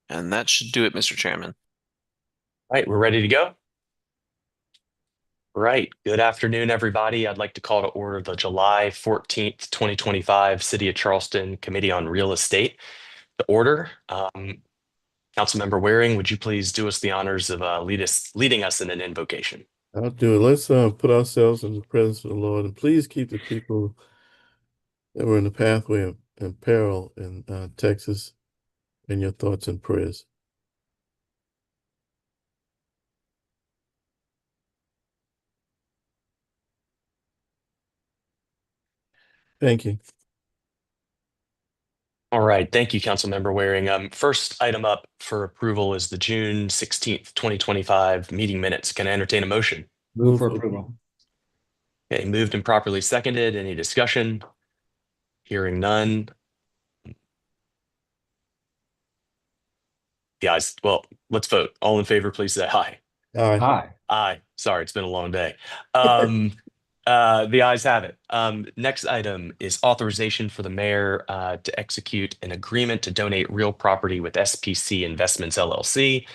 And that should do it, Mr. Chairman. All right, we're ready to go. Right. Good afternoon, everybody. I'd like to call to order the July 14th, 2025 City of Charleston Committee on Real Estate. The order. Councilmember Waring, would you please do us the honors of leading us in an invocation? I'll do it. Let's put ourselves in the presence of the Lord, and please keep the people that were in the pathway of in peril in Texas in your thoughts and prayers. Thank you. All right. Thank you, Councilmember Waring. First item up for approval is the June 16th, 2025 meeting minutes. Can I entertain a motion? Move for approval. Okay, moved and properly seconded. Any discussion? Hearing none. The ayes, well, let's vote. All in favor, please say aye. Aye. Aye. Aye. Sorry, it's been a long day. The ayes have it. Next item is authorization for the mayor to execute an agreement to donate real property with SPC Investments LLC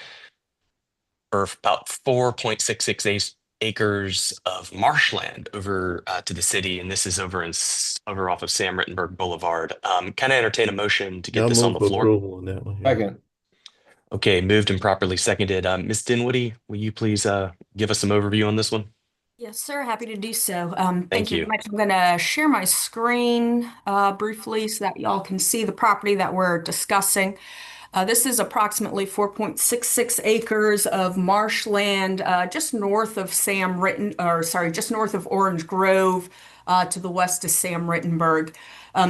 for about 4.66 acres of marshland over to the city, and this is over off of Sam Rittenberg Boulevard. Can I entertain a motion to get I'll this on move the for floor? approval on that one. Yeah. Second. Okay, moved and properly seconded. Ms. Dinwiddie, will you please give us some overview on this one? Yes, sir. Happy to do so. Thank Thank you very you. much. I'm going to share my screen briefly so that y'all can see the property that we're discussing. This is approximately 4.66 acres of marshland just north of just north of Orange Grove to the west of Sam Rittenberg.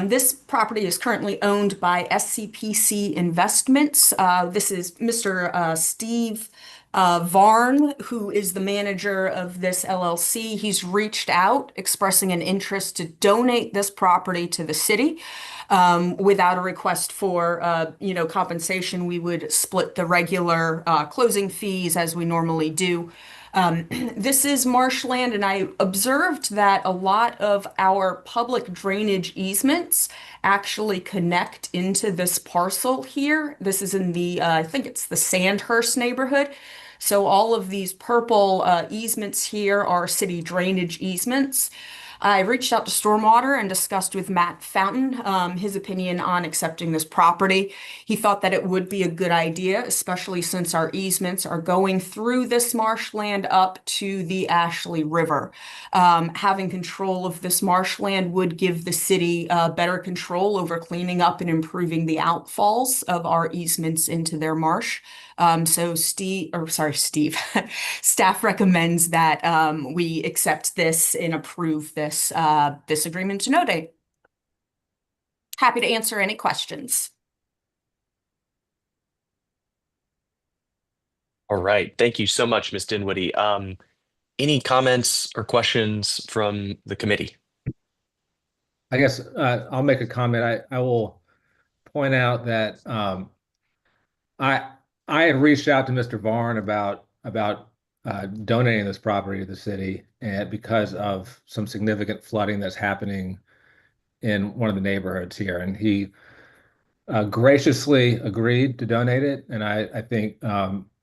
This property is currently owned by SCPC Investments. This is Mr. Steve Varn, who is the manager of this LLC. He's reached out expressing an interest to donate this property to the city. Without a request for, compensation. We would split the regular closing fees as we normally do. This is marshland, and I observed that a lot of our public drainage easements actually connect into this parcel here. This is in the, I think it's the Sandhurst neighborhood. So all of these purple easements here are city drainage easements. I reached out to Stormwater and discussed with Matt Fountain his opinion on accepting this property. He thought that it would be a good idea, especially since our easements are going through this marshland up to the Ashley River. Having control of this marshland would give the city better control over cleaning up and improving the outfalls of our easements into their marsh. So Steve, staff recommends that we accept this and approve this agreement to donate. Happy to answer any questions. All right. Thank you so much, Ms. Dinwiddie. Any comments or questions from the committee? I guess I'll make a comment. I will point out that I I had reached out to Mr. Varn about donating this property to the city, and because of some significant flooding that's happening in one of the neighborhoods here, and he graciously agreed to donate it, and I think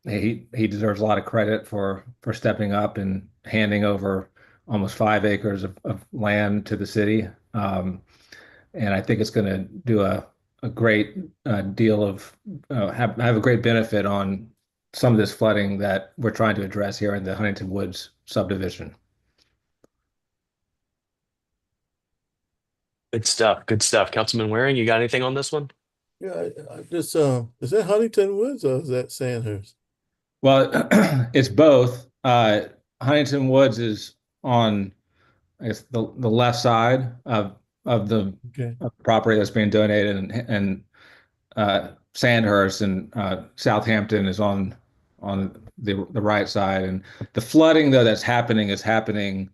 he deserves a lot of credit for stepping up and handing over almost 5 acres of land to the city. And I think it's going to do a great deal of have a great benefit on some of this flooding that we're trying to address here in the Huntington Woods subdivision. Good stuff. Good stuff. Councilman Waring, you got anything on this one? Yeah. I just is that Huntington Woods or is that Sandhurst? Well, it's both. Huntington Woods is on, I guess, the left side of the Okay. property that's being donated, and Sandhurst and Southampton is on the right side. And the flooding though that's happening is happening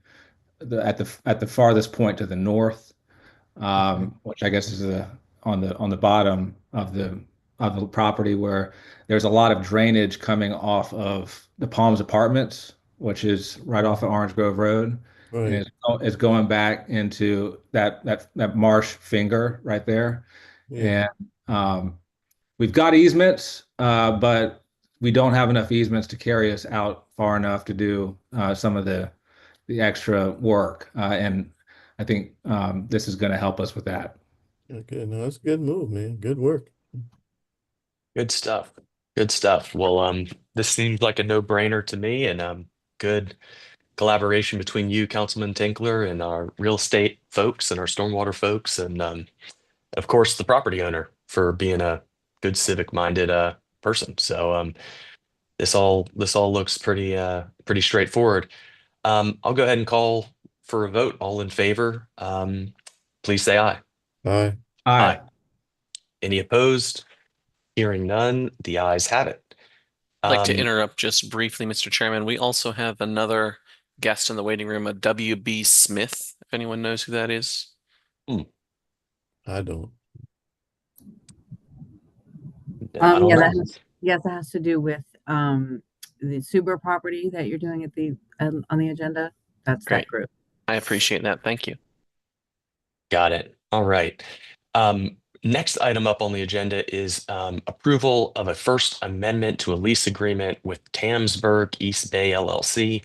at the farthest point to the north, which I guess is on the bottom of the property where there's a lot of drainage coming off of the Palms Apartments, which is right off of Orange Grove Road, and Right. it's going back into that marsh finger right there. Yeah. And we've got easements, but we don't have enough easements to carry us out far enough to do some of the extra work. And I think this is going to help us with that. Okay, no, that's a good move, man. Good work. Good stuff. Good stuff. Well, this seems like a no-brainer to me, and good collaboration between you, Councilman Tinkler, and our real estate folks and our stormwater folks, and of course the property owner for being a good civic-minded person. So this all looks pretty straightforward. I'll go ahead and call for a vote. All in favor, please say aye. Aye. Aye. Any opposed? Hearing none, the ayes have it. I'd like to Um, interrupt just briefly, Mr. Chairman. We also have another guest in the waiting room, a W.B. Smith, if anyone knows who that is. I don't. I don't Yeah, know. that has to do with the Suber property that you're doing at the on the agenda. That's Great. that group. I appreciate that. Thank you. Got it. All right. Next item up on the agenda is approval of a first amendment to a lease agreement with Tamsburg East Bay LLC.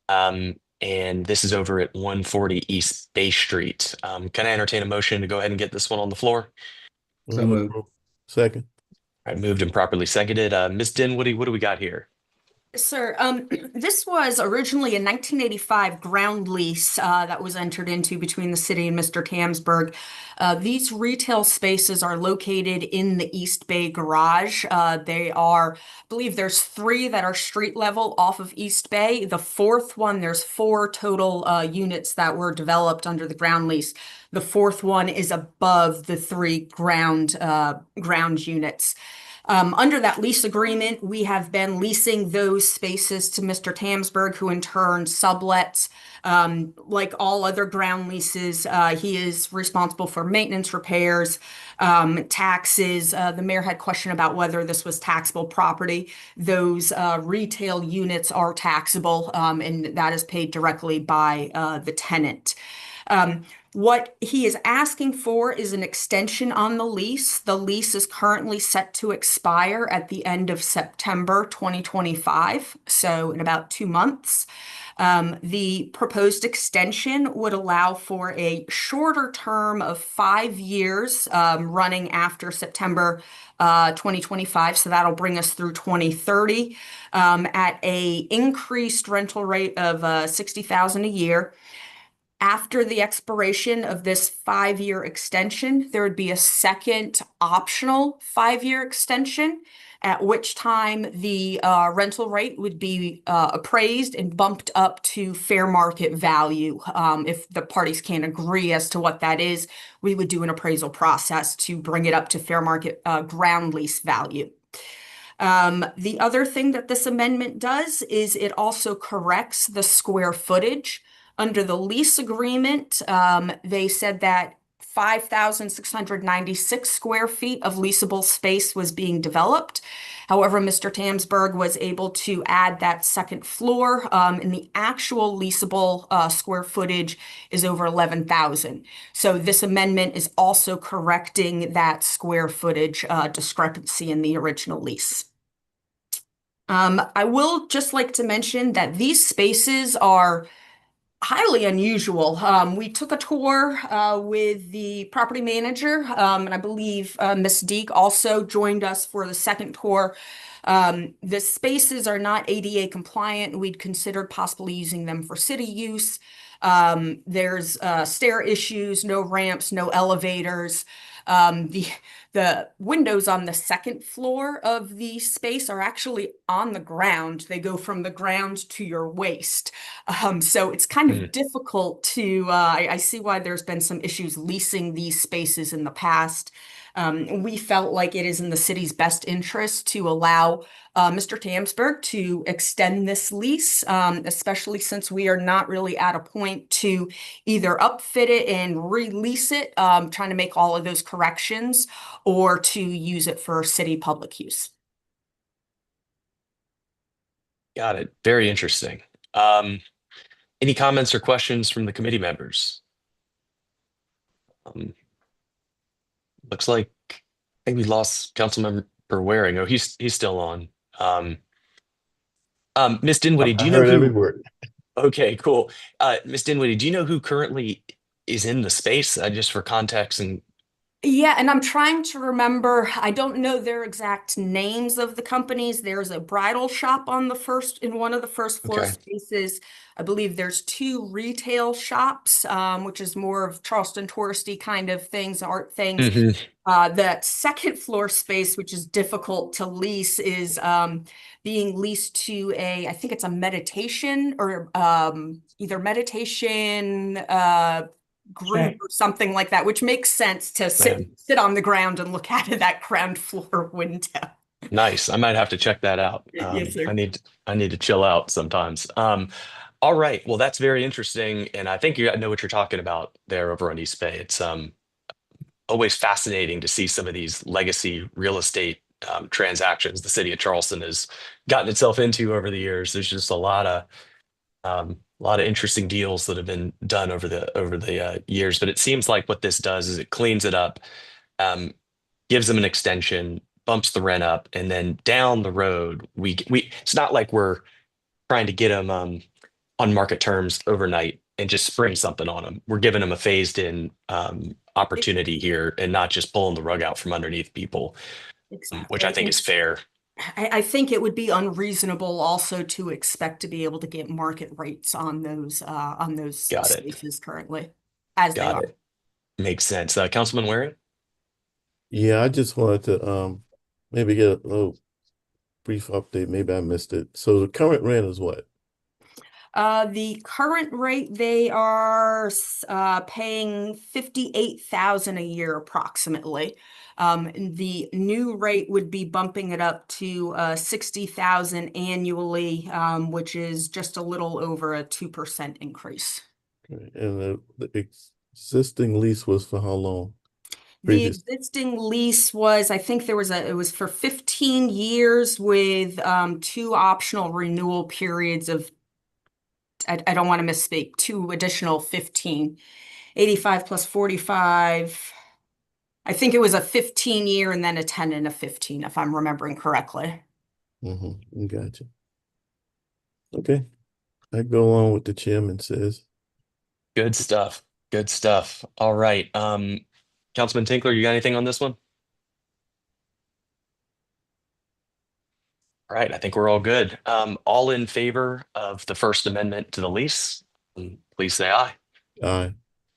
And this is over at 140 East Bay Street. Can I entertain a motion to go ahead and get this one on the floor? So moved. Second. All right, moved and properly seconded. Ms. Dinwiddie, what do we got here? Sir, this was originally a 1985 ground lease that was entered into between the city and Mr. Tamsburg. These retail spaces are located in the East Bay Garage. They are, I believe there's 3 that are street level off of East Bay. The 4th one, there's 4 total units that were developed under the ground lease. The 4th one is above the 3 ground units. Under that lease agreement, we have been leasing those spaces to Mr. Tamsburg, who in turn sublets. Like all other ground leases, he is responsible for maintenance, repairs, taxes. The mayor had question about whether this was taxable property. Those retail units are taxable, and that is paid directly by the tenant. What he is asking for is an extension on the lease. The lease is currently set to expire at the end of September 2025, so in about 2 months. The proposed extension would allow for a shorter term of 5 years, running after September 2025. So that'll bring us through 2030, at a increased rental rate of $60,000 a year. After the expiration of this 5-year extension, there would be a second optional 5-year extension, at which time the rental rate would be appraised and bumped up to fair market value. If the parties can't agree as to what that is, we would do an appraisal process to bring it up to fair market ground lease value. The other thing that this amendment does is it also corrects the square footage. Under the lease agreement, they said that 5,696 square feet of leasable space was being developed. However, Mr. Tamsburg was able to add that second floor, and the actual leasable square footage is over 11,000. So this amendment is also correcting that square footage discrepancy in the original lease. I will just like to mention that these spaces are highly unusual. We took a tour with the property manager, and I believe Ms. Deek also joined us for the second tour. The spaces are not ADA compliant. We'd considered possibly using them for city use. There's stair issues, no ramps, no elevators. The windows on the second floor of the space are actually on the ground. They go from the ground to your waist. So it's kind of difficult to, I see why there's been some issues leasing these spaces in the past. We felt like it is in the city's best interest to allow Mr. Tamsburg to extend this lease, especially since we are not really at a point to either upfit it and release it, trying to make all of those corrections, or to use it for city public use. Got it. Very interesting. Any comments or questions from the committee members? Looks like think we lost Councilmember Waring. Oh, he's still on. Um, Miss Dinwiddie, do I you know heard every who? word. Okay, cool. Miss Dinwiddie, do you know who currently is in the space? Just for context and Yeah, and I'm trying to remember. I don't know their exact names of the companies. There's a bridal shop on the first, in one of the first floor okay. spaces. I believe there's two retail shops, which is more of Charleston touristy kind of things, art things. Hmm. That second floor space, which is difficult to lease, is being leased to I think it's a meditation or either meditation group or something like that, which makes sense to Man, sit on the ground and look out of that ground floor window. nice. I might have to check that out. Yes, sir. I need to chill out sometimes. All right. Well, that's very interesting, and I think you know what you're talking about there over on East Bay. It's always fascinating to see some of these legacy real estate transactions the city of Charleston has gotten itself into over the years. There's just a lot of interesting deals that have been done over the years. But it seems like what this does is it cleans it up, um, gives them an extension, bumps the rent up, and then down the road we it's not like we're trying to get them on market terms overnight and just spring something on them. We're giving them a phased in opportunity here and not just pulling the rug out from underneath people, which I Exactly. think is fair. I think it would be unreasonable also to expect to be able to get market rates on those Got it. spaces currently, as they Got are. it. Makes sense. Councilman Waring? Yeah, I just wanted to maybe get a little brief update. Maybe I missed it. So the current rent is what? The current rate, they are paying 58,000 a year approximately. And the new rate would be bumping it up to 60,000 annually, which is just a little over a 2% increase. And the existing lease was for how long? The Previous. existing lease was, I think it was for 15 years with two optional renewal periods of, I don't want to misspeak, two additional 15. 85 plus 45. I think it was a 15-year and then a 10 and a 15, if I'm remembering correctly. Mm-hmm. Gotcha. Okay. I go along with the chairman says. Good stuff. Good stuff. All right. Councilman Tinkler, you got anything on this one? All right, I think we're all good. All in favor of the First Amendment to the lease, please say aye. Aye.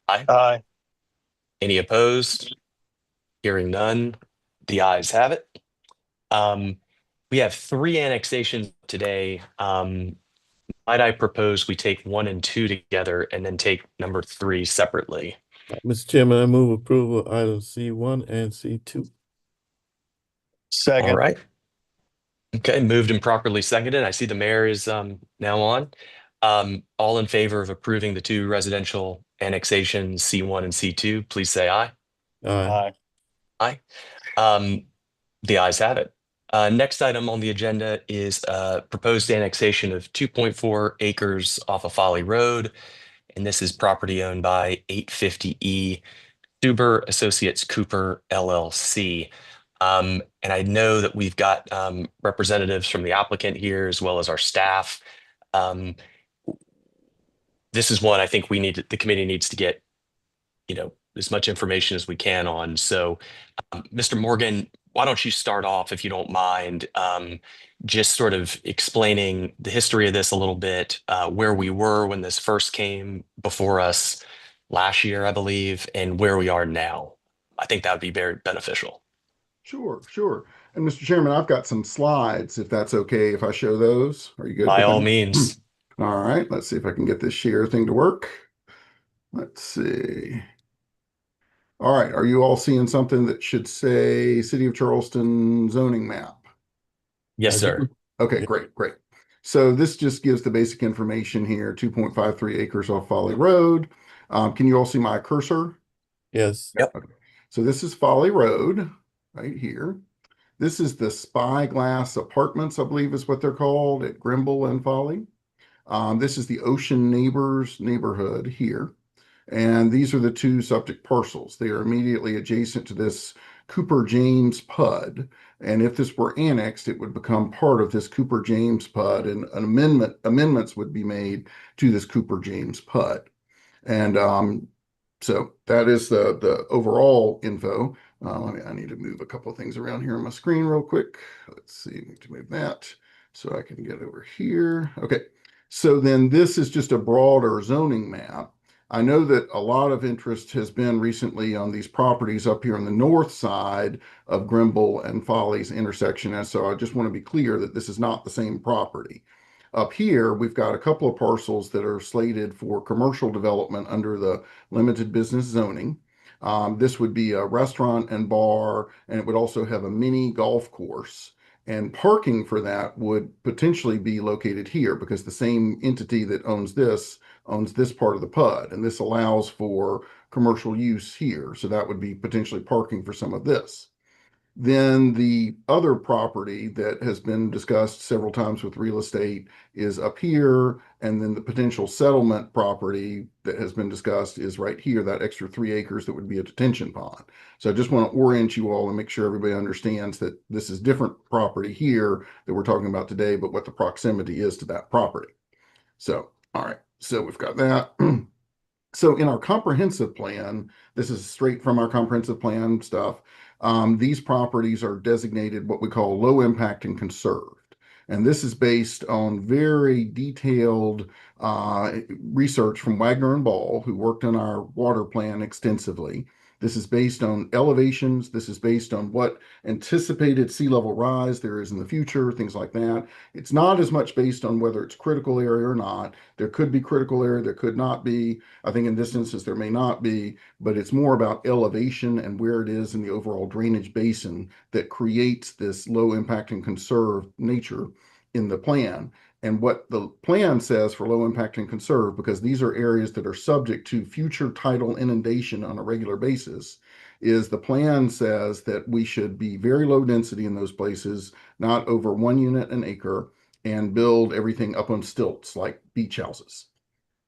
Aye. Aye. Any opposed? Hearing none, the ayes have it. We have three annexations today. Might I propose we take 1 and 2 together and then take number 3 separately? Mr. Chairman, I move approval of items C1 and C2. All Second. right. Okay, moved and properly seconded. I see the mayor is now on. All in favor of approving the 2 residential annexations, C1 and C2, please say aye. Aye. Aye. The ayes have it. Next item on the agenda is proposed annexation of 2.4 acres off of Folly Road. And this is property owned by 850E Stuber Associates Cooper LLC. And I know that we've got representatives from the applicant here as well as our staff. This is one I think the committee needs to get, as much information as we can on. So, Mr. Morgan, why don't you start off, if you don't mind, just sort of explaining the history of this a little bit, where we were when this first came before us last year, I believe, and where we are now. I think that would be very beneficial. Sure, sure. And Mr. Chairman, I've got some slides, if that's okay, if I show those. Are you good By with all that? means. All right, let's see if I can get this share thing to work. Let's see. All right, are you all seeing something that should say City of Charleston zoning map? Yes, sir. Okay, great, great. So this just gives the basic information here, 2.53 acres off Folly Road. Can you all see my cursor? Yes. Yep. Okay. So this is Folly Road right here. This is the Spyglass Apartments, I believe is what they're called, at Grimble and Folly. This is the Ocean Neighbors neighborhood here. And these are the 2 subject parcels. They are immediately adjacent to this Cooper James PUD. And if this were annexed, it would become part of this Cooper James PUD, and amendments would be made to this Cooper James PUD. And so that is the overall info. I need to move a couple of things around here on my screen real quick. Let's see, I need to move that so I can get over here. Okay, so then this is just a broader zoning map. I know that a lot of interest has been recently on these properties up here on the north side of Grimble and Follies intersection. And so I just want to be clear that this is not the same property. Up here, we've got a couple of parcels that are slated for commercial development under the limited business zoning. This would be a restaurant and bar, and it would also have a mini golf course. And parking for that would potentially be located here because the same entity that owns this part of the PUD, and this allows for commercial use here. So that would be potentially parking for some of this. Then the other property that has been discussed several times with real estate is up here. And then the potential settlement property that has been discussed is right here, that extra 3 acres that would be a detention pond. So I just want to orient you all and make sure everybody understands that this is different property here that we're talking about today, but what the proximity is to that property. So, all right, so we've got that. So in our comprehensive plan, this is straight from our comprehensive plan stuff. These properties are designated what we call low impact and conserved. And this is based on very detailed research from Wagner and Ball, who worked on our water plan extensively. This is based on elevations. This is based on what anticipated sea level rise there is in the future, things like that. It's not as much based on whether it's critical area or not. There could be critical area, there could not be. I think in this instance, there may not be, but it's more about elevation and where it is in the overall drainage basin that creates this low impact and conserved nature in the plan. And what the plan says for low impact and conserve, because these are areas that are subject to future tidal inundation on a regular basis, is the plan says that we should be very low density in those places, not over 1 unit an acre, and build everything up on stilts like beach houses.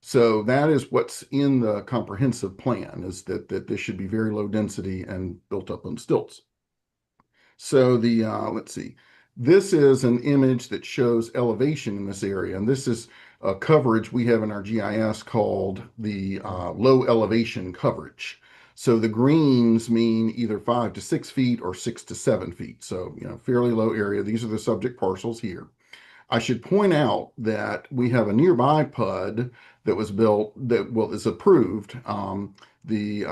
So that is what's in the comprehensive plan, is that this should be very low density and built up on stilts. So the, let's see. This is an image that shows elevation in this area, and this is a coverage we have in our GIS called the low elevation coverage. So the greens mean either 5 to 6 feet or 6 to 7 feet. So, fairly low area. These are the subject parcels here. I should point out that we have a nearby PUD that was built that is approved. The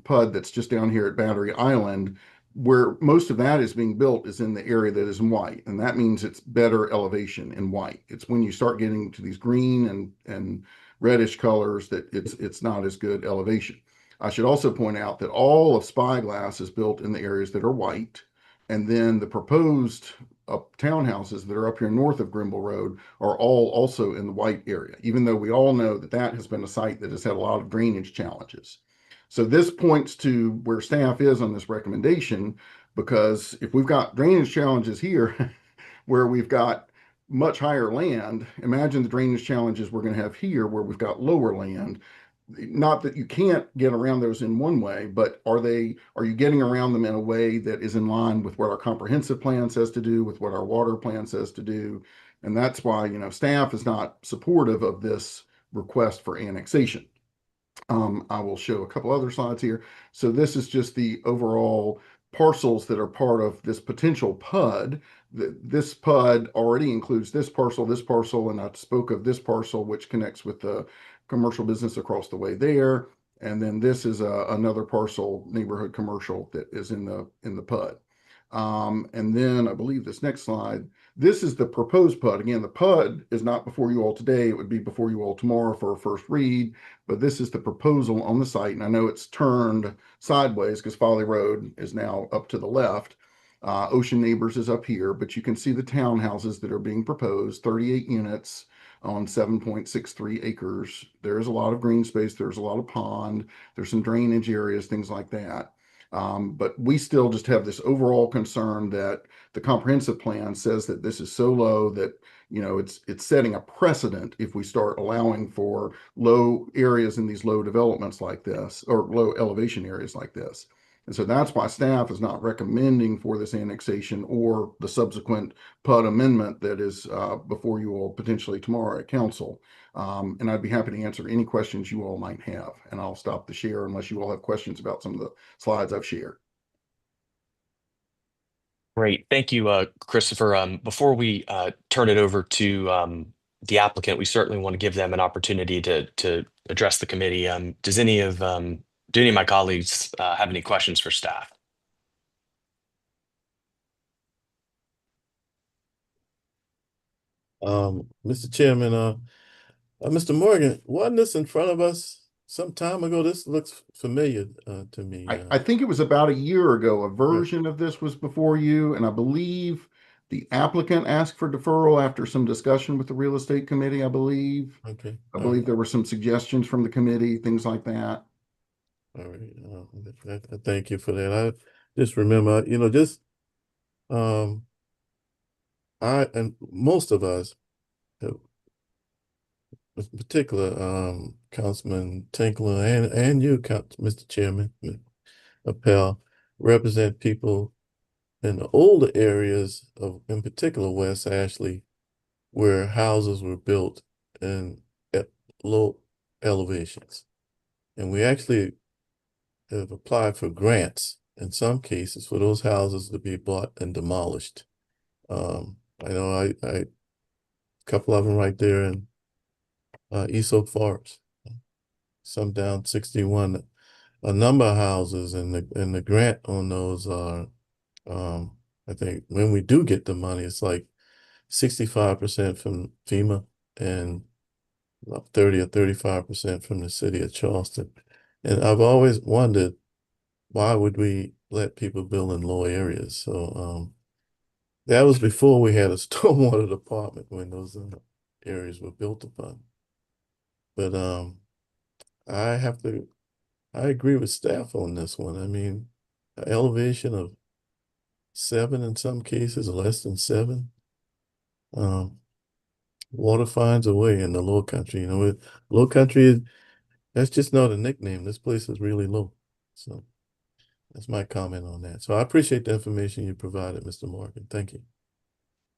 PUD that's just down here at Battery Island, where most of that is being built, is in the area that is in white, and that means it's better elevation in white. It's when you start getting to these green and reddish colors that it's not as good elevation. I should also point out that all of Spyglass is built in the areas that are white, and then the proposed townhouses that are up here north of Grimble Road are all also in the white area, even though we all know that that has been a site that has had a lot of drainage challenges. So this points to where staff is on this recommendation, because if we've got drainage challenges here where we've got much higher land, imagine the drainage challenges we're going to have here where we've got lower land. Not that you can't get around those in one way, but are you getting around them in a way that is in line with what our comprehensive plan says to do, with what our water plan says to do? And that's why, staff is not supportive of this request for annexation. I will show a couple other slides here. So this is just the overall parcels that are part of this potential PUD. This PUD already includes this parcel, and I spoke of this parcel, which connects with the commercial business across the way there. And then this is another parcel, neighborhood commercial, that is in the PUD. And then I believe this next slide, this is the proposed PUD. Again, the PUD is not before you all today. It would be before you all tomorrow for a first read, but this is the proposal on the site. And I know it's turned sideways because Folly Road is now up to the left. Ocean Neighbors is up here, but you can see the townhouses that are being proposed, 38 units on 7.63 acres. There's a lot of green space. There's a lot of pond. There's some drainage areas, things like that. But we still just have this overall concern that the comprehensive plan says that this is so low that, it's setting a precedent if we start allowing for low areas in these low developments like this, or low elevation areas like this. And so that's why staff is not recommending for this annexation or the subsequent PUD amendment that is before you all potentially tomorrow at council. And I'd be happy to answer any questions you all might have. And I'll stop the share unless you all have questions about some of the slides I've shared. Great. Thank you, Christopher. Before we turn it over to the applicant, we certainly want to give them an opportunity to address the committee. Do any of my colleagues have any questions for staff? Mr. Chairman, Mr. Morgan, wasn't this in front of us some time ago? This looks familiar to me. I think it was about a year ago. A version of this was before you, and I believe the applicant asked for deferral after some discussion with the real estate committee, I believe. Okay. I believe there were some suggestions from the committee, things like that. All right. Thank you for that. I just remember, I and most of us, in particular, Councilman Tinkler and you, Mr. Chairman, Appel, represent people in the older areas of, in particular, West Ashley, where houses were built at low elevations. And we actually have applied for grants in some cases for those houses to be bought and demolished. I know a couple of them right there in East Oak Forest, some down 61, a number of houses, and the grant on those are, I think when we do get the money, it's like 65% from FEMA and 30 or 35% from the city of Charleston. And I've always wondered, why would we let people build in low areas? So that was before we had a stormwater department, when those areas were built upon. But I agree with staff on this one. I mean, an elevation of 7 in some cases, less than 7. Water finds a way in the low country. Low country, that's just not a nickname. This place is really low. So that's my comment on that. So I appreciate the information you provided, Mr. Morgan. Thank you.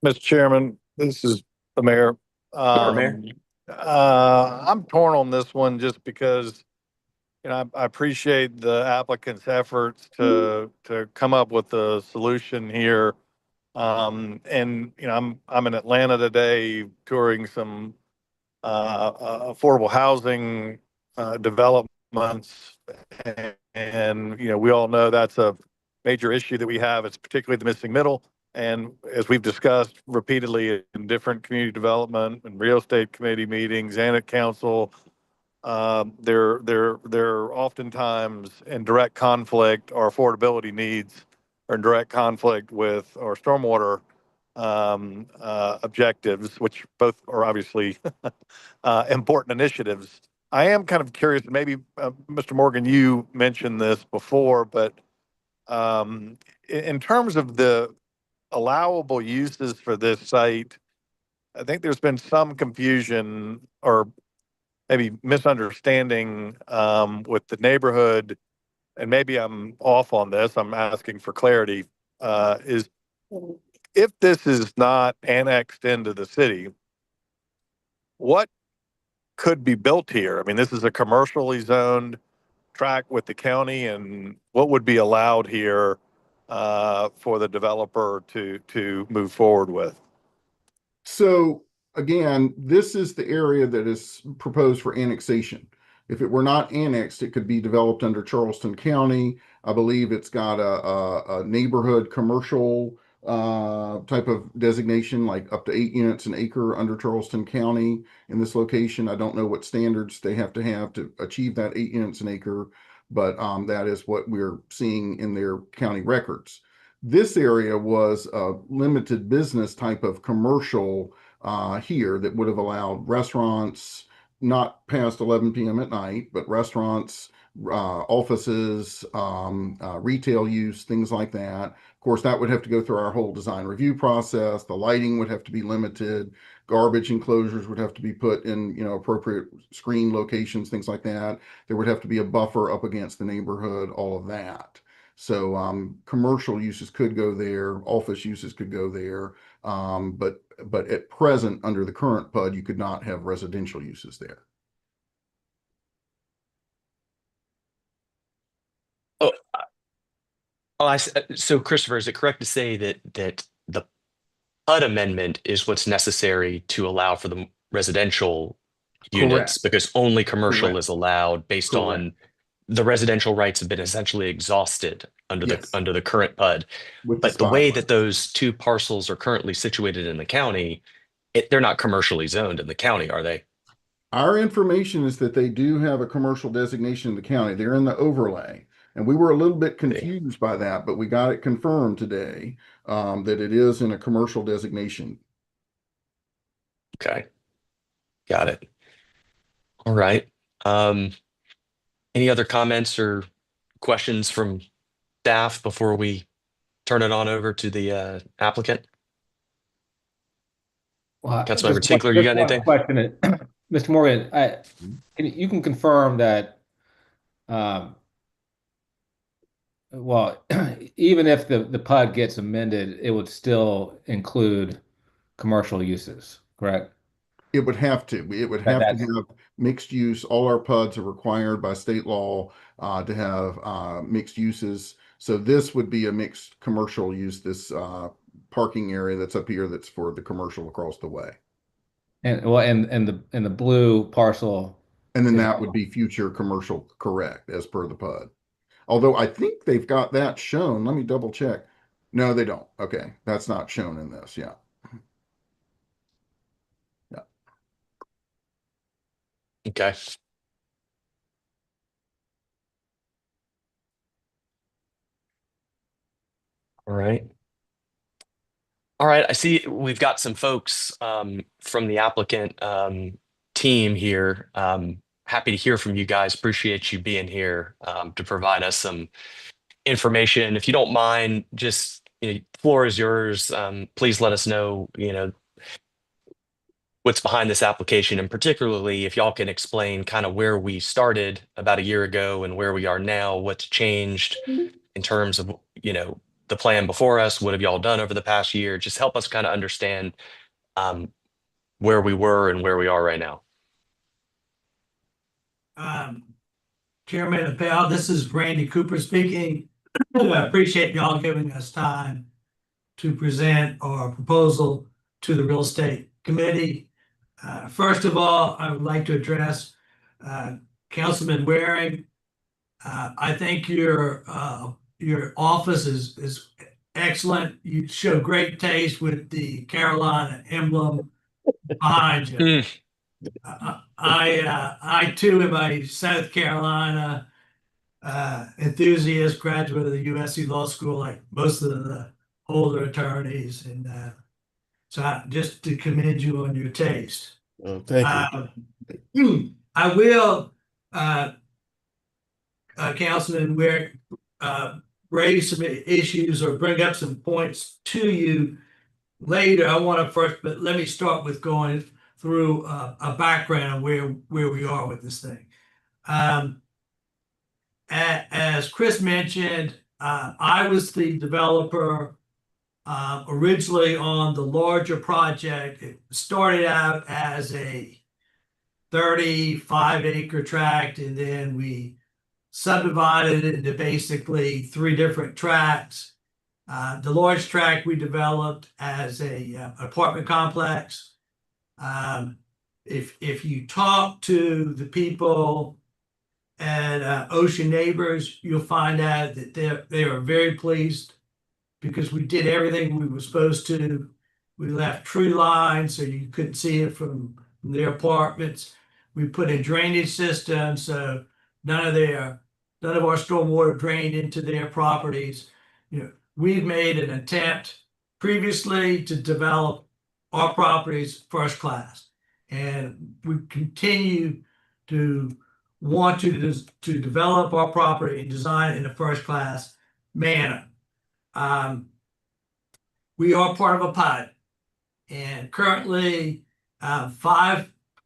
Mr. Chairman, this is the mayor. Mayor. I'm torn on this one just because, I appreciate the applicant's efforts to come up with a solution here. And I'm in Atlanta today touring some affordable housing developments, and we all know that's a major issue that we have. It's particularly the missing middle. And as we've discussed repeatedly in different community development and real estate committee meetings and at council, they're oftentimes in direct conflict, or affordability needs are in direct conflict with our stormwater objectives, which both are obviously important initiatives. I am kind of curious, maybe Mr. Morgan, you mentioned this before, but in terms of the allowable uses for this site, I think there's been some confusion or maybe misunderstanding with the neighborhood, and maybe I'm off on this. I'm asking for clarity. Is if this is not annexed into the city, what could be built here? I mean, this is a commercially zoned tract with the county, and what would be allowed here for the developer to move forward with? So again, this is the area that is proposed for annexation. If it were not annexed, it could be developed under Charleston County. I believe it's got a neighborhood commercial type of designation, like up to 8 units an acre under Charleston County in this location. I don't know what standards they have to achieve that 8 units an acre, but that is what we're seeing in their county records. This area was a limited business type of commercial here that would have allowed restaurants, not past 11 p.m. at night, but restaurants, offices, retail use, things like that. Of course, that would have to go through our whole design review process. The lighting would have to be limited. Garbage enclosures would have to be put in, appropriate screen locations, things like that. There would have to be a buffer up against the neighborhood, all of that. So commercial uses could go there, office uses could go there. But at present, under the current PUD, you could not have residential uses there. Oh, so Christopher, is it correct to say that the PUD amendment is what's necessary to allow for the residential units, Correct. because only commercial Correct. is allowed based Correct. on the residential rights have been essentially exhausted under Yes. the current PUD. With But the way that spyglass. those two parcels are currently situated in the county, they're not commercially zoned in the county, are they? Our information is that they do have a commercial designation in the county. They're in the overlay. And we were a little bit confused by that, but we got it confirmed today that it is in a commercial designation. Okay. Got it. All right. Any other comments or questions from staff before we turn it on over to the applicant? Well, Councilmember Tinkler, you got anything? Question, Mr. Morgan, you can confirm that, well, even if the PUD gets amended, it would still include commercial uses, correct? It would have to. It would have to have mixed use. All our PUDs are required by state law to have mixed uses. So this would be a mixed commercial use, this parking area that's up here that's for the commercial across the way. And well, and the blue parcel. And then that would be future commercial, correct, as per the PUD. Although I think they've got that shown. Let me double check. No, they don't. Okay, that's not shown in this. Yeah. Okay. All right. All right. I see we've got some folks from the applicant team here. Happy to hear from you guys. Appreciate you being here to provide us some information. If you don't mind, just the floor is yours. Please let us know, what's behind this application, and particularly if y'all can explain kind of where we started about a year ago and where we are now, what's changed in terms of, the plan before us, what have y'all done over the past year? Just help us kind of understand where we were and where we are right now. Chairman Appel, this is Randy Cooper speaking. I appreciate y'all giving us time to present our proposal to the Real Estate Committee. First of all, I would like to address Councilman Waring. I think your office is excellent. You show great taste with the Carolina emblem behind you. I too am a South Carolina enthusiast, graduate of the USC Law School, like most of the older attorneys, and so just to commend you on your taste. Oh, thank you. I will, Councilman Wick, raise some issues or bring up some points to you later. I want to first, but let me start with going through a background where we are with this thing. As Chris mentioned, I was the developer originally on the larger project. It started out as a 35-acre tract, and then we subdivided it into basically 3 different tracts. The large tract we developed as a apartment complex. If you talk to the people at Ocean Neighbors, you'll find out that they are very pleased because we did everything we were supposed to. We left tree lines so you couldn't see it from their apartments. We put in drainage systems so none of our stormwater drained into their properties. We've made an attempt previously to develop our properties first class, and we continue to want to develop our property and design it in a first class manner. We are part of a PUD, and currently so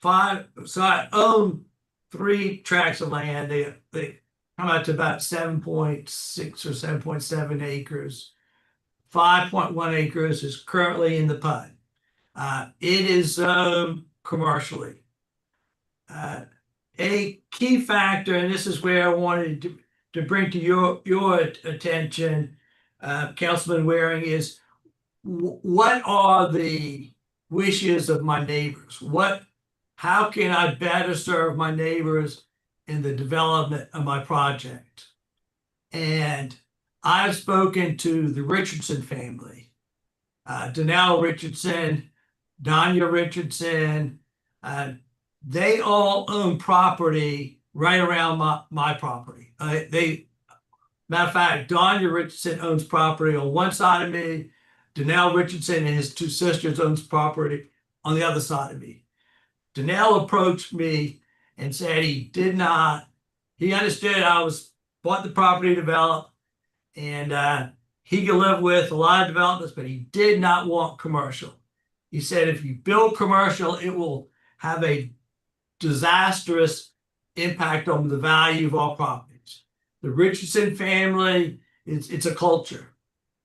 I own 3 tracts of land. come out to about 7.6 or 7.7 acres. 5.1 acres is currently in the PUD. It is commercially. A key factor, and this is where I wanted to bring to your attention, Councilman Waring, is what are the wishes of my neighbors? How can I better serve my neighbors in the development of my project? And I've spoken to the Richardson family, Danelle Richardson, Danya Richardson. They all own property right around my property. Matter of fact, Danya Richardson owns property on one side of me. Danelle Richardson and his two sisters owns property on the other side of me. Danelle approached me and said he understood I bought the property developed, and he could live with a lot of developments, but he did not want commercial. He said if you build commercial, it will have a disastrous impact on the value of all properties. The Richardson family, it's a culture.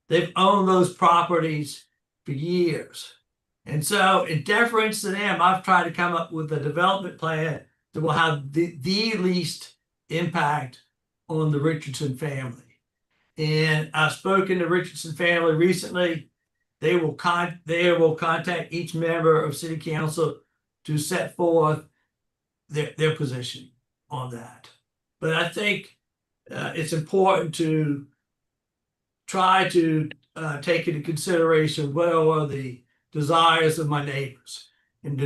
They've owned those properties for years. And so in deference to them, I've tried to come up with a development plan that will have the least impact on the Richardson family. And I've spoken to the Richardson family recently. They will contact each member of City Council to set forth their position on that. But I think it's important to try to take into consideration what are the desires of my neighbors, and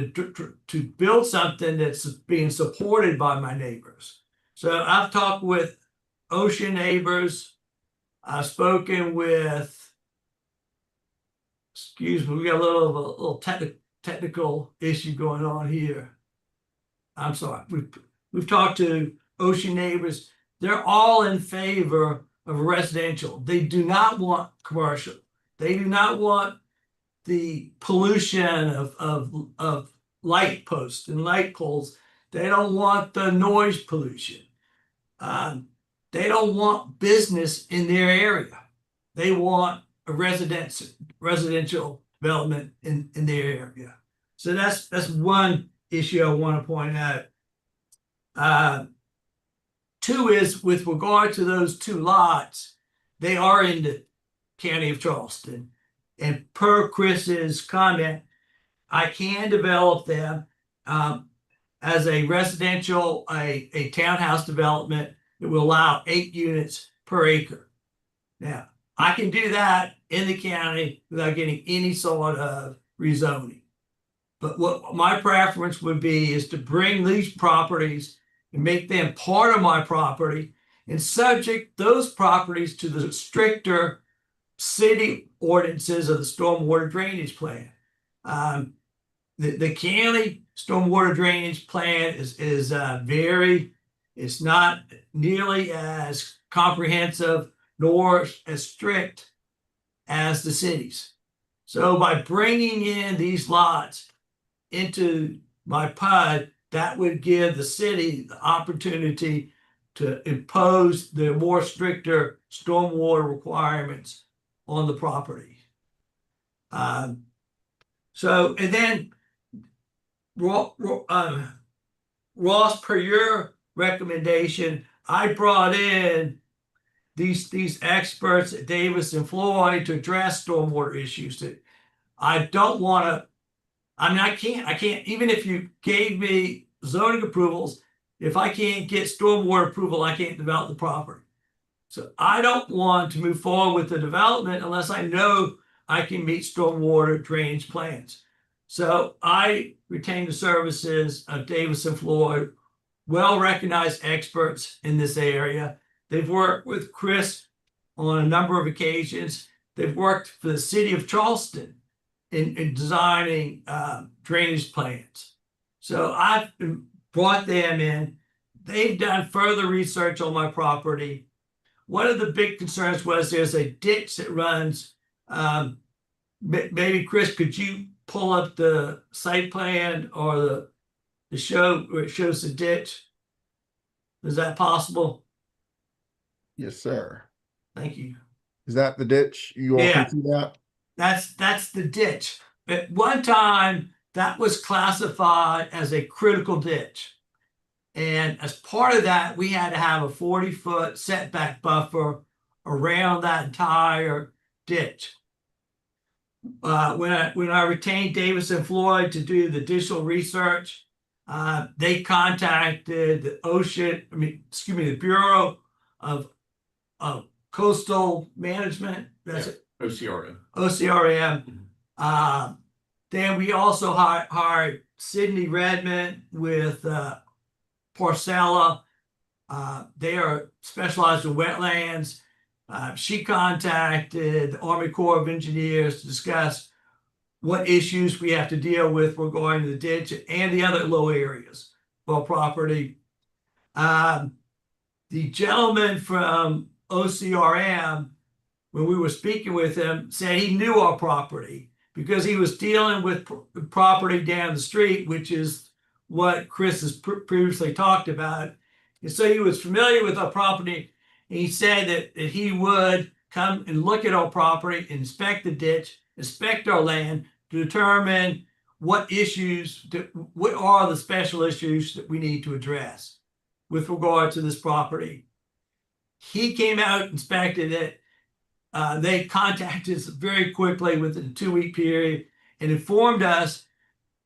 to build something that's being supported by my neighbors. So I've talked with Ocean neighbors. I've spoken with, excuse me, we got a little technical issue going on here. I'm sorry. We've talked to Ocean neighbors. They're all in favor of residential. They do not want commercial. They do not want the pollution of light posts and light poles. They don't want the noise pollution. They don't want business in their area. They want a residential development in their area. So that's one issue I want to point out. Two is with regard to those two lots, they are in the county of Charleston. And per Chris's comment, I can develop them as a residential, a townhouse development that will allow 8 units per acre. Now, I can do that in the county without getting any sort of rezoning. But what my preference would be is to bring these properties and make them part of my property and subject those properties to the stricter city ordinances of the stormwater drainage plan. The county stormwater drainage plan is it's not nearly as comprehensive nor as strict as the cities. So by bringing in these lots into my PUD, that would give the city the opportunity to impose the more stricter stormwater requirements on the property. And then Ross, per your recommendation, I brought in these experts at Davis and Floyd to address stormwater issues that I don't want to. I mean, I can't, even if you gave me zoning approvals, if I can't get stormwater approval, I can't develop the property. So I don't want to move forward with the development unless I know I can meet stormwater drainage plans. So I retain the services of Davis and Floyd, well-recognized experts in this area. They've worked with Chris on a number of occasions. They've worked for the city of Charleston in designing drainage plans. So I've brought them in. They've done further research on my property. One of the big concerns was there's a ditch that runs. Maybe Chris, could you pull up the site plan or the show where it shows the ditch? Is that possible? Yes, sir. Thank you. Is that the ditch? You all Yeah. can see that? That's the ditch. At one time, that was classified as a critical ditch. And as part of that, we had to have a 40-foot setback buffer around that entire ditch. When I retained Davis and Floyd to do the additional research, they contacted the Bureau of Coastal Management. That's it. OCRM. OCRM. Then we also hired Sydney Redmond with Porcella. They are specialized in wetlands. She contacted the Army Corps of Engineers to discuss what issues we have to deal with regarding the ditch and the other low areas of our property. The gentleman from OCRM, when we were speaking with him, said he knew our property because he was dealing with property down the street, which is what Chris has previously talked about. And so he was familiar with our property. And he said that he would come and look at our property, inspect the ditch, inspect our land to determine what are the special issues that we need to address with regard to this property. He came out, inspected it. They contacted us very quickly within a 2-week period and informed us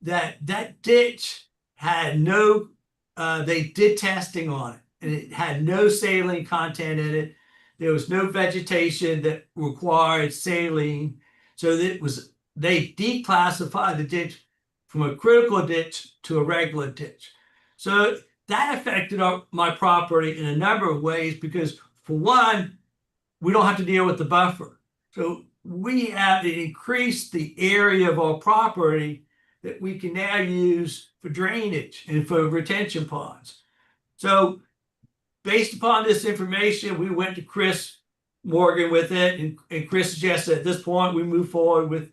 that that ditch had no, they did testing on it, and it had no saline content in it. There was no vegetation that required saline. So they declassified the ditch from a critical ditch to a regular ditch. So that affected my property in a number of ways because, for one, we don't have to deal with the buffer. So we have increased the area of our property that we can now use for drainage and for retention ponds. So based upon this information, we went to Chris Morgan with it, and Chris suggested at this point we move forward with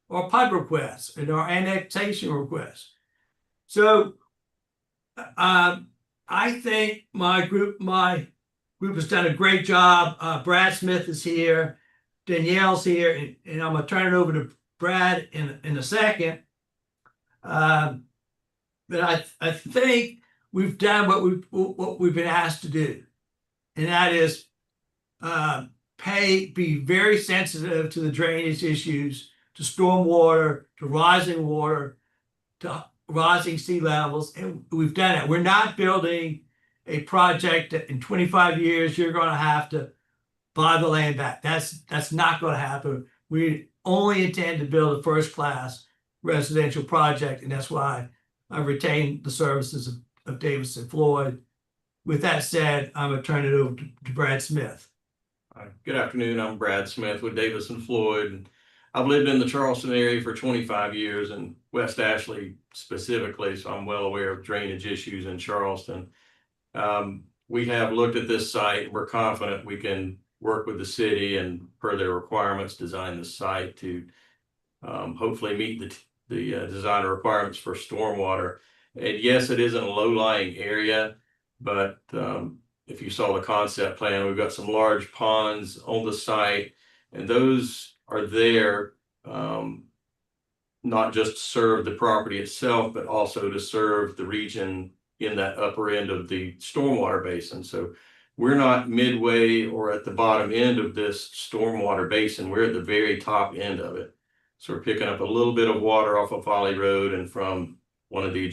our PUD requests and our annexation requests. So I think my group has done a great job. Brad Smith is here, Danielle's here, and I'm gonna turn it over to Brad in a second. But I think we've done what we've been asked to do, and that is be very sensitive to the drainage issues, to stormwater, to rising water, to rising sea levels, and we've done it. We're not building a project that in 25 years you're going to have to buy the land back. That's not going to happen. We only intend to build a first-class residential project, and that's why I retained the services of Davis and Floyd. With that said, I'm going to turn it over to Brad Smith. Good afternoon. I'm Brad Smith with Davis and Floyd. I've lived in the Charleston area for 25 years and West Ashley specifically, so I'm well aware of drainage issues in Charleston. We have looked at this site. We're confident we can work with the city and per their requirements design the site to hopefully meet the design requirements for stormwater. And yes, it is in a low-lying area, but if you saw the concept plan, we've got some large ponds on the site, and those are there not just to serve the property itself, but also to serve the region in that upper end of the stormwater basin. So we're not midway or at the bottom end of this stormwater basin. We're at the very top end of it. So we're picking up a little bit of water off of Folly Road and from one of the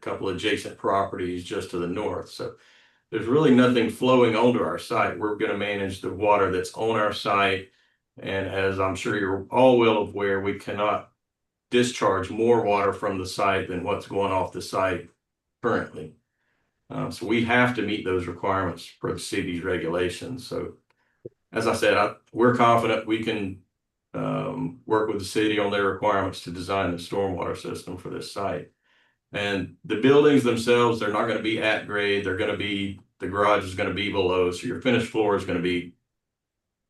couple adjacent properties just to the north. So there's really nothing flowing onto our site. We're going to manage the water that's on our site. And as I'm sure you're all well aware, we cannot discharge more water from the site than what's going off the site currently. So we have to meet those requirements for the city's regulations. So as I said, we're confident we can work with the city on their requirements to design the stormwater system for this site. And the buildings themselves, they're not going to be at grade. The garage is going to be below. So your finished floor is going to be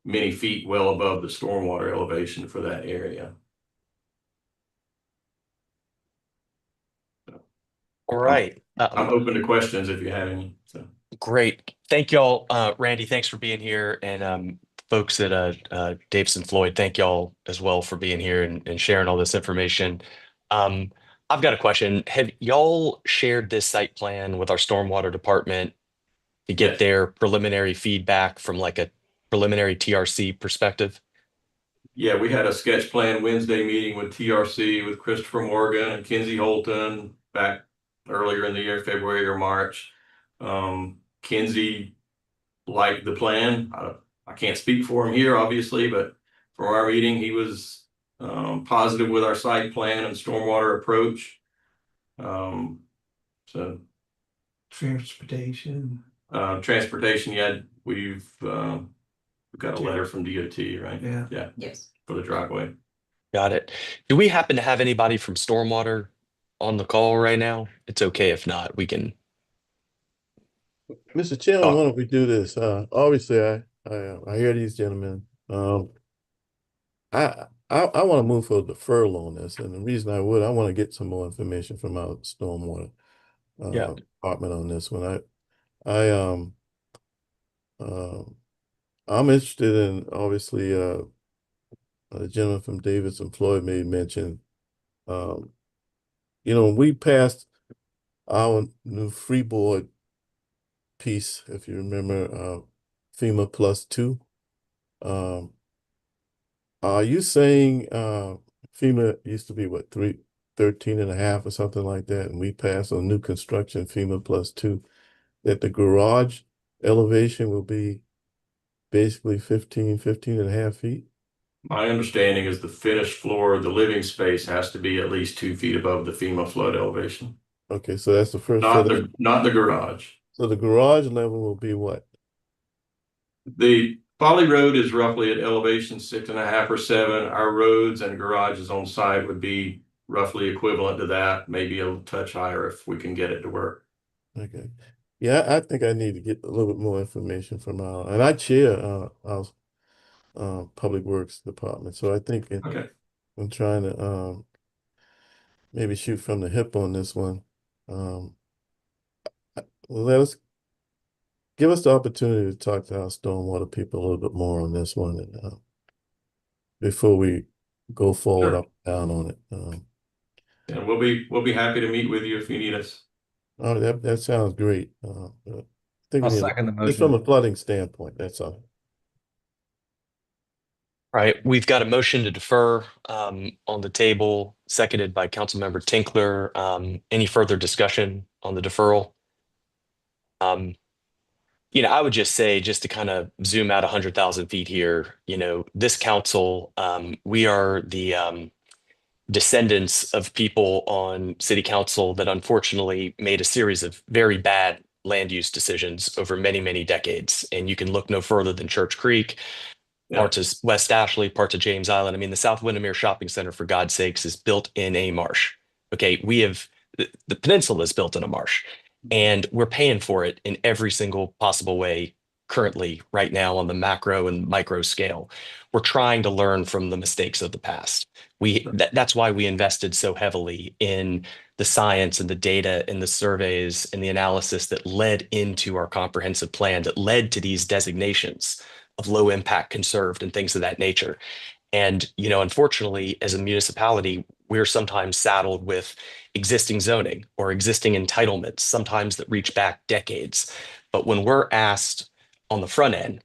many feet well above the stormwater elevation for that area. All right. I'm open to questions if you have any. So. Great. Thank y'all. Randy, thanks for being here. And folks at Davison Floyd, thank y'all as well for being here and sharing all this information. Um, I've got a question. Have y'all shared this site plan with our stormwater department to get Yes. their preliminary feedback from like a preliminary TRC perspective? Yeah, we had a sketch plan Wednesday meeting with TRC with Christopher Morgan and Kinsey Holton back earlier in the year, February or March. Kinsey liked the plan. I can't speak for him here, obviously, but from our meeting, he was positive with our site plan and stormwater approach. So Transportation. transportation, yeah, we've got a letter from DOT, right? Yeah. Yeah, Yes. for the driveway. Got it. Do we happen to have anybody from stormwater on the call right now? It's okay if not. We can. Mr. Chairman, Oh. why don't we do this? Obviously, I hear these gentlemen. I want to move for a deferral on this, and the reason I want to get some more information from our stormwater Yeah. department on this one. I uh, I'm interested in obviously the gentleman from Davidson Floyd made mention. When we passed our new freeboard piece, if you remember, FEMA plus two. Are you saying FEMA used to be what, 13.5 or something like that, and we passed on new construction FEMA plus two, that the garage elevation will be basically 15.5 feet? My understanding is the finished floor of the living space has to be at least 2 feet above the FEMA flood elevation. Okay, so that's the first. Not the garage. So the garage level will be what? The Folly Road is roughly at elevation 6.5 or 7. Our roads and garages on site would be roughly equivalent to that, maybe a touch higher if we can get it to work. Okay. Yeah, I think I need to get a little bit more information from and I chair our Public Works Department, so I think Okay. I'm trying to maybe shoot from the hip on this one. Give us the opportunity to talk to our stormwater people a little bit more on this one, and before we go forward Sure. up and down on it. And we'll be happy to meet with you if you need us. Oh, that sounds great. I think I'll we need, second the just from a motion. flooding standpoint, that's all. All right, we've got a motion to defer on the table, seconded by Councilmember Tinkler. Any further discussion on the deferral? I would just say, just to kind of zoom out 100,000 feet here, this council, we are the descendants of people on city council that unfortunately made a series of very bad land use decisions over many, many decades. And you can look no further than Church Creek, parts of West Ashley, parts of James Island. I mean, the South Windermere Shopping Center, for God's sakes, is built in a marsh. Okay, the peninsula is built in a marsh, and we're paying for it in every single possible way currently right now on the macro and micro scale. We're trying to learn from the mistakes of the past. That's why we invested so heavily in the science and the data and the surveys and the analysis that led into our comprehensive plan, that led to these designations of low impact conserved and things of that nature. And, unfortunately, as a municipality, we're sometimes saddled with existing zoning or existing entitlements, sometimes that reach back decades. But when we're asked on the front end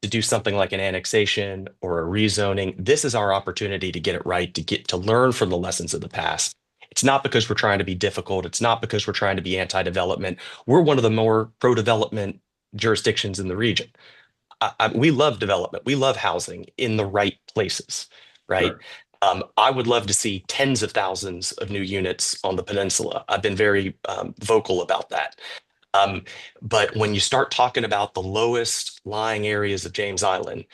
to do something like an annexation or a rezoning, this is our opportunity to get it right, to learn from the lessons of the past. It's not because we're trying to be difficult. It's not because we're trying to be anti-development. We're one of the more pro-development jurisdictions in the region. We love development. We love housing in the right places, right? Sure. I would love to see tens of thousands of new units on the peninsula. I've been very vocal about that. But when you start talking about the lowest lying areas of James Island,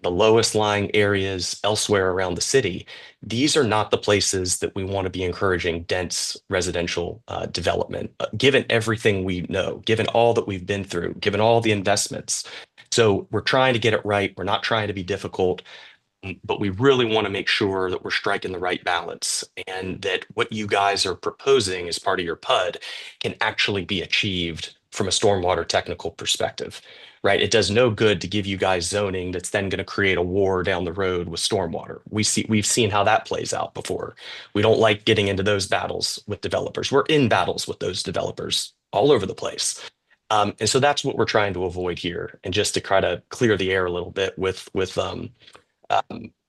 the lowest lying areas elsewhere around the city, these are not the places that we want to be encouraging dense residential development, given everything we know, given all that we've been through, given all the investments. So we're trying to get it right. We're not trying to be difficult, but we really want to make sure that we're striking the right balance and that what you guys are proposing as part of your PUD can actually be achieved from a stormwater technical perspective, right? It does no good to give you guys zoning that's then going to create a war down the road with stormwater. We've seen how that plays out before. We don't like getting into those battles with developers. We're in battles with those developers all over the place. And so that's what we're trying to avoid here. And just to try to clear the air a little bit with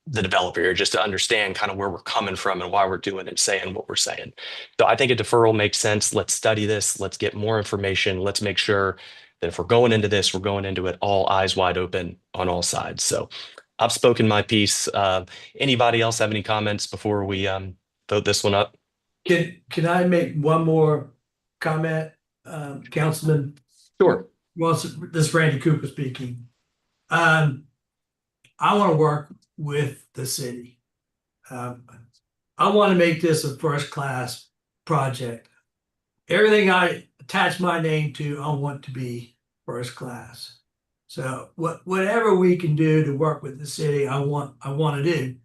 the developer here, just to understand kind of where we're coming from and why we're doing and saying what we're saying. So I think a deferral makes sense. Let's study this. Let's get more information. Let's make sure that if we're going into this, we're going into it all eyes wide open on all sides. So I've spoken my piece. Anybody else have any comments before we vote this one up? Can I make one more comment, Councilman? Sure. Well, this is Randy Cooper speaking. I want to work with the city. I want to make this a first-class project. Everything I attach my name to, I want to be first class. So whatever we can do to work with the city, I want to do.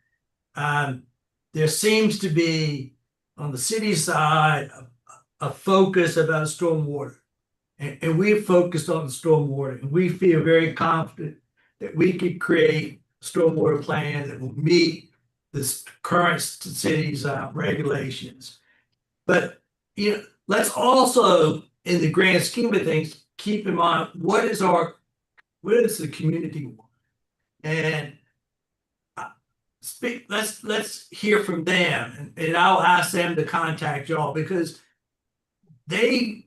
There seems to be on the city side a focus about stormwater. And we've focused on the stormwater, and we feel very confident that we could create a stormwater plan that will meet this current city's regulations. But let's also, in the grand scheme of things, keep in mind what does the community want, and let's hear from them, and I'll ask them to contact y'all because they,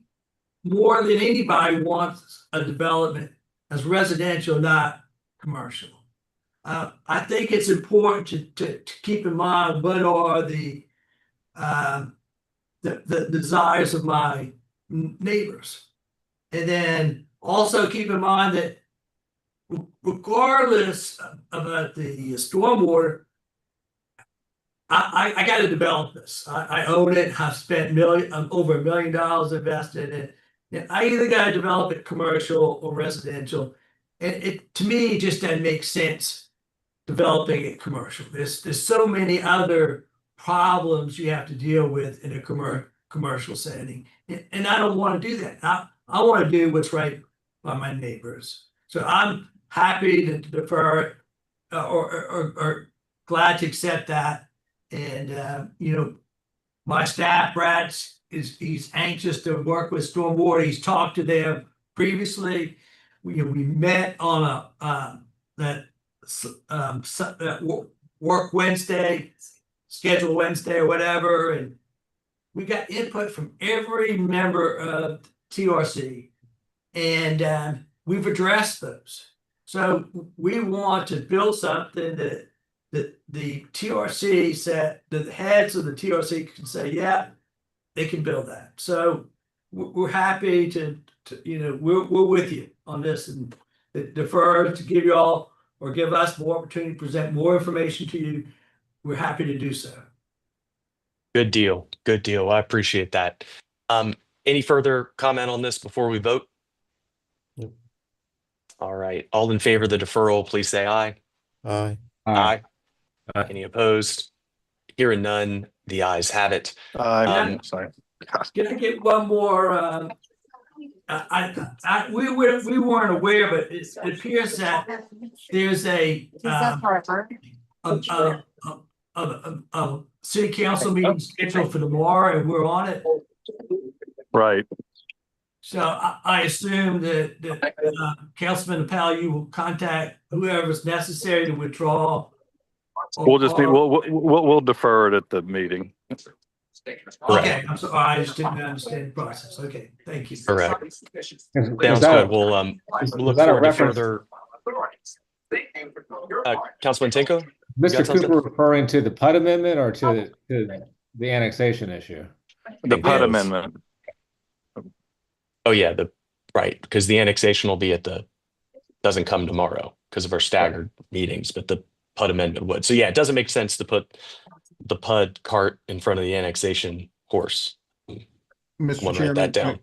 more than anybody, wants a development as residential, not commercial. I think it's important to keep in mind what are the desires of my neighbors, and then also keep in mind that regardless about the stormwater, I got to develop this. I own it. I've spent over $1 million invested in it. And I either got to develop it commercial or residential. And it, to me, just doesn't make sense developing it commercial. There's so many other problems you have to deal with in a commercial setting. And I don't want to do that. I want to do what's right by my neighbors. So I'm happy to defer or glad to accept that. And my staff, Brad, he's anxious to work with stormwater. He's talked to them previously. We met on that work Wednesday, schedule Wednesday or whatever, and we got input from every member of TRC, and we've addressed those. So we want to build something that the TRC said, the heads of the TRC can say, yeah, they can build that. So we're happy to we're with you on this, and defer to give you all or give us more opportunity to present more information to you. We're happy to do so. Good deal. Good deal. I appreciate that. Any further comment on this before we vote? Yep. All right. All in favor of the deferral, please say aye. Aye. Aye. Any opposed? Hearing none, the ayes have it. Sorry. Can I get one more? We weren't aware, but it appears that there's a city council meeting scheduled for tomorrow, and we're on it. Right. So I assume that Councilman Powell, you will contact whoever's necessary to withdraw. We'll defer it at the meeting. Okay, I'm sorry, I just didn't understand the process. Okay, thank you. Correct. Is Sounds that good. We'll look that a forward to reference- further. Councilman Tinko? Mr. got something? Cooper referring to the PUD amendment or to the annexation issue? The PUD Both. amendment. Oh yeah, right, because the annexation will be doesn't come tomorrow because of our staggered meetings, but the PUD amendment would. So yeah, it doesn't make sense to put the PUD cart in front of the annexation horse. Mr. Write Chairman, that down.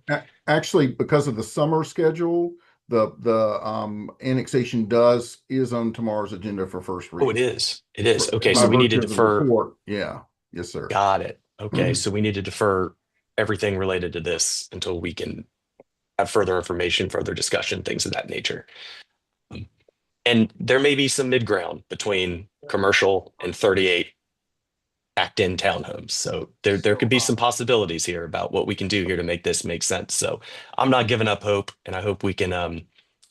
Actually, because of the summer schedule, the annexation is on tomorrow's agenda for first reading. Oh, it is. It is. For- Okay, by so we need to virtue of the defer. report. Yeah. Yes, sir. Got it. Okay, so we need to defer everything related to this until we can have further information, further discussion, things of that nature. And there may be some mid-ground between commercial and 38 act-in townhomes. So there could be some possibilities here about what we can do here to make this make sense. So I'm not giving up hope, and I hope we can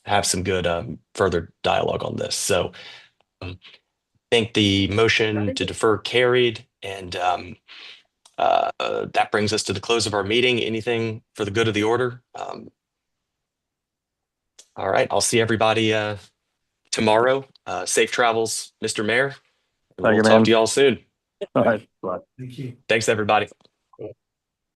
have some good further dialogue on this. So I think the motion to defer carried, and that brings us to the close of our meeting. Anything for the good of the order? All right, I'll see everybody tomorrow. Safe travels, Mr. Mayor. Thank you, We'll talk man. to you all soon. All right. Bye. Thank you. Thanks, everybody.